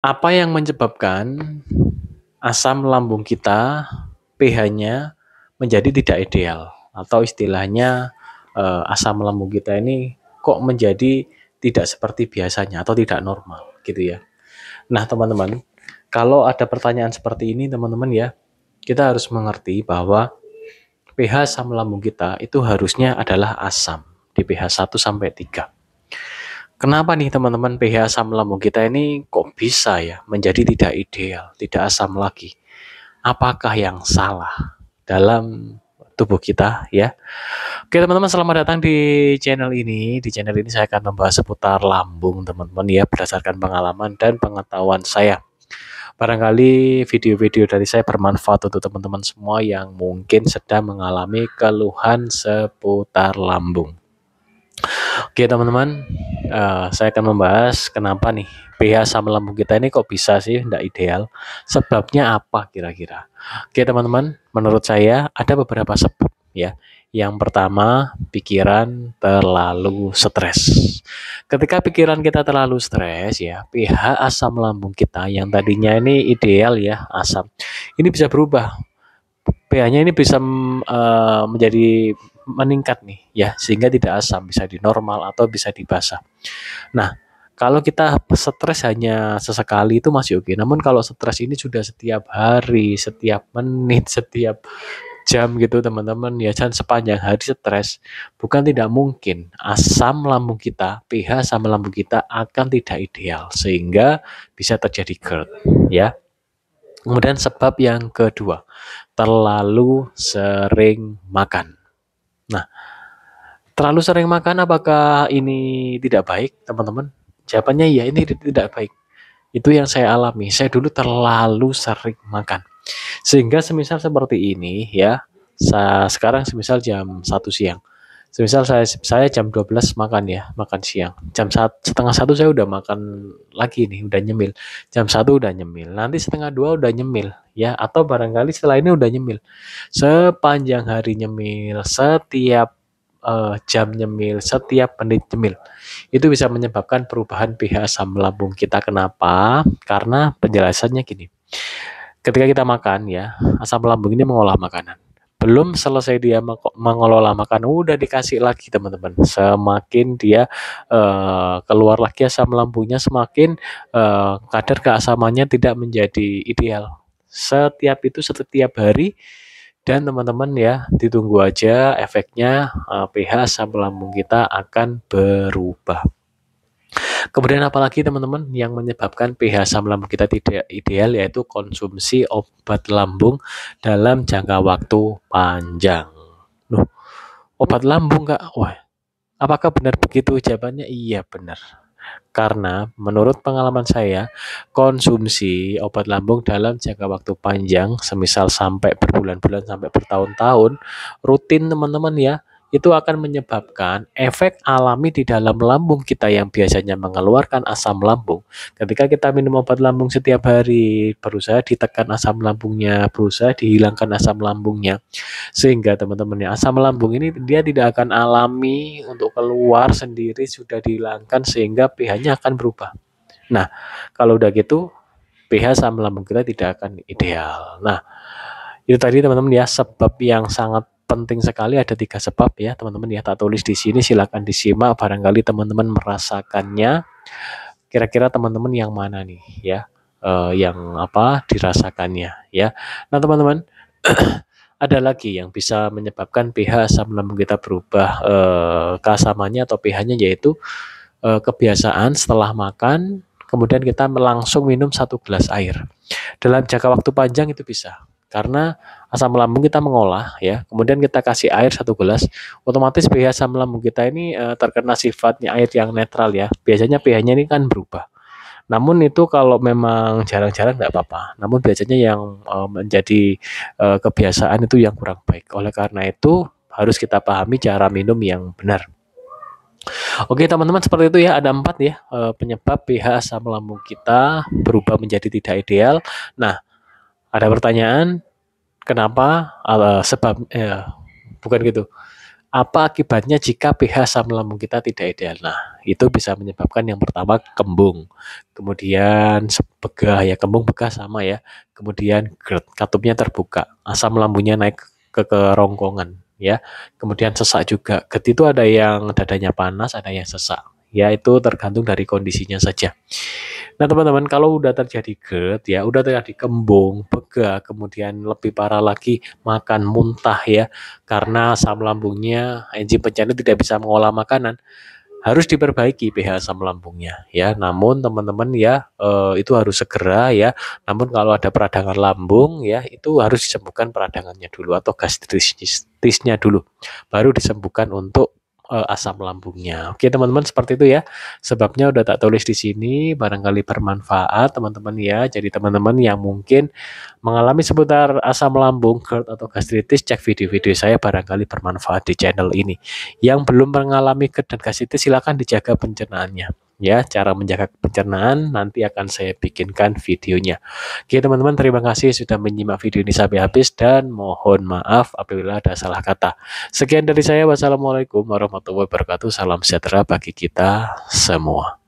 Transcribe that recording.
Apa yang menyebabkan asam lambung kita pH-nya menjadi tidak ideal atau istilahnya asam lambung kita ini kok menjadi tidak seperti biasanya atau tidak normal gitu ya. Nah, teman-teman, kalau ada pertanyaan seperti ini teman-teman ya, kita harus mengerti bahwa pH asam lambung kita itu harusnya adalah asam di pH 1 sampai 3. Kenapa nih teman-teman pH asam lambung kita ini kok bisa ya menjadi tidak ideal, tidak asam lagi? Apakah yang salah dalam tubuh kita ya? Oke teman-teman, selamat datang di channel ini. Di channel ini saya akan membahas seputar lambung teman-teman ya, berdasarkan pengalaman dan pengetahuan saya. Barangkali video-video dari saya bermanfaat untuk teman-teman semua yang mungkin sedang mengalami keluhan seputar lambung. Oke teman-teman, saya akan membahas kenapa nih pH asam lambung kita ini kok bisa sih tidak ideal. Sebabnya apa kira-kira? Oke teman-teman, menurut saya ada beberapa sebab ya. Yang pertama, pikiran terlalu stres. Ketika pikiran kita terlalu stres ya, pH asam lambung kita yang tadinya ini ideal ya, asam, ini bisa berubah. pH-nya ini bisa menjadi meningkat nih ya, sehingga tidak asam, bisa di normal atau bisa di basa. Nah, kalau kita stres hanya sesekali itu masih oke. Namun kalau stres ini sudah setiap hari, setiap menit, setiap jam gitu teman-teman ya, dan sepanjang hari stres, bukan tidak mungkin asam lambung kita, pH asam lambung kita akan tidak ideal sehingga bisa terjadi GERD ya. Kemudian sebab yang kedua, terlalu sering makan. Nah, terlalu sering makan apakah ini tidak baik, teman-teman? Jawabannya iya, ini tidak baik. Itu yang saya alami. Saya dulu terlalu sering makan. Sehingga semisal seperti ini ya, sekarang semisal jam 1 siang. Semisal saya jam 12 makan ya, makan siang. Setengah 1 saya udah makan lagi nih, udah nyemil. Jam 1 udah nyemil. Nanti setengah 2 udah nyemil ya, atau barangkali setelah ini udah nyemil. Sepanjang hari nyemil, setiap jam nyemil, setiap menit nyemil. Itu bisa menyebabkan perubahan pH asam lambung kita. Kenapa? Karena penjelasannya gini. Ketika kita makan ya, asam lambung ini mengolah makanan. Belum selesai dia mengelola makanan, udah dikasih lagi teman-teman. Semakin dia keluar lagi asam lambungnya, semakin kadar keasamannya tidak menjadi ideal. Setiap hari, dan teman-teman ya, ditunggu aja efeknya, pH asam lambung kita akan berubah. Kemudian apalagi teman-teman yang menyebabkan pH asam lambung kita tidak ideal, yaitu konsumsi obat lambung dalam jangka waktu panjang. Loh, obat lambung Kak? Wah, apakah benar begitu? Jawabannya iya benar. Karena menurut pengalaman saya, konsumsi obat lambung dalam jangka waktu panjang, semisal sampai berbulan-bulan, sampai bertahun-tahun, rutin teman-teman ya, itu akan menyebabkan efek alami di dalam lambung kita yang biasanya mengeluarkan asam lambung. Ketika kita minum obat lambung setiap hari, berusaha ditekan asam lambungnya, berusaha dihilangkan asam lambungnya, sehingga teman-teman ya, asam lambung ini dia tidak akan alami untuk keluar sendiri, sudah dihilangkan sehingga pH-nya akan berubah. Nah, kalau udah gitu pH asam lambung kita tidak akan ideal. Nah, itu tadi teman-teman ya, sebab yang sangat penting sekali. Ada 3 sebab ya teman-teman ya, tak tulis di sini, silakan disimak, barangkali teman-teman merasakannya. Kira-kira teman-teman yang mana nih ya, yang apa dirasakannya ya. Nah teman-teman, ada lagi yang bisa menyebabkan pH asam lambung kita berubah, keasamannya atau pH-nya, yaitu kebiasaan setelah makan kemudian kita langsung minum 1 gelas air. Dalam jangka waktu panjang itu bisa. Karena asam lambung kita mengolah ya, kemudian kita kasih air 1 gelas, otomatis pH asam lambung kita ini terkena sifatnya air yang netral ya. Biasanya pH-nya ini kan berubah. Namun itu kalau memang jarang-jarang nggak apa-apa. Namun biasanya yang menjadi kebiasaan itu yang kurang baik. Oleh karena itu harus kita pahami cara minum yang benar. Oke teman-teman, seperti itu ya, ada 4 ya penyebab pH asam lambung kita berubah menjadi tidak ideal. Nah, ada pertanyaan, kenapa? Sebab bukan gitu. Apa akibatnya jika pH asam lambung kita tidak ideal? Nah, itu bisa menyebabkan yang pertama kembung, kemudian begah ya, kembung begah sama ya, kemudian GERD, katupnya terbuka, asam lambungnya naik ke kerongkongan ya, kemudian sesak juga. GERD itu ada yang dadanya panas, ada yang sesak. Ya, itu tergantung dari kondisinya saja. Nah, teman-teman, kalau udah terjadi GERD ya, udah terjadi kembung, begah, kemudian lebih parah lagi makan muntah ya, karena asam lambungnya, enzim pencernaan tidak bisa mengolah makanan, harus diperbaiki pH asam lambungnya ya. Namun teman-teman ya, itu harus segera ya. Namun kalau ada peradangan lambung ya, itu harus disembuhkan peradangannya dulu atau gastritisnya dulu, baru disembuhkan untuk asam lambungnya. Oke teman-teman, seperti itu ya. Sebabnya udah tak tulis di sini, barangkali bermanfaat teman-teman ya. Jadi teman-teman yang mungkin mengalami seputar asam lambung, GERD atau gastritis, cek video-video saya, barangkali bermanfaat di channel ini. Yang belum mengalami GERD dan gastritis, silakan dijaga pencernaannya. Ya, cara menjaga pencernaan nanti akan saya bikinkan videonya. Oke teman-teman, terima kasih sudah menyimak video ini sampai habis dan mohon maaf apabila ada salah kata. Sekian dari saya, wassalamualaikum warahmatullahi wabarakatuh. Salam sejahtera bagi kita semua.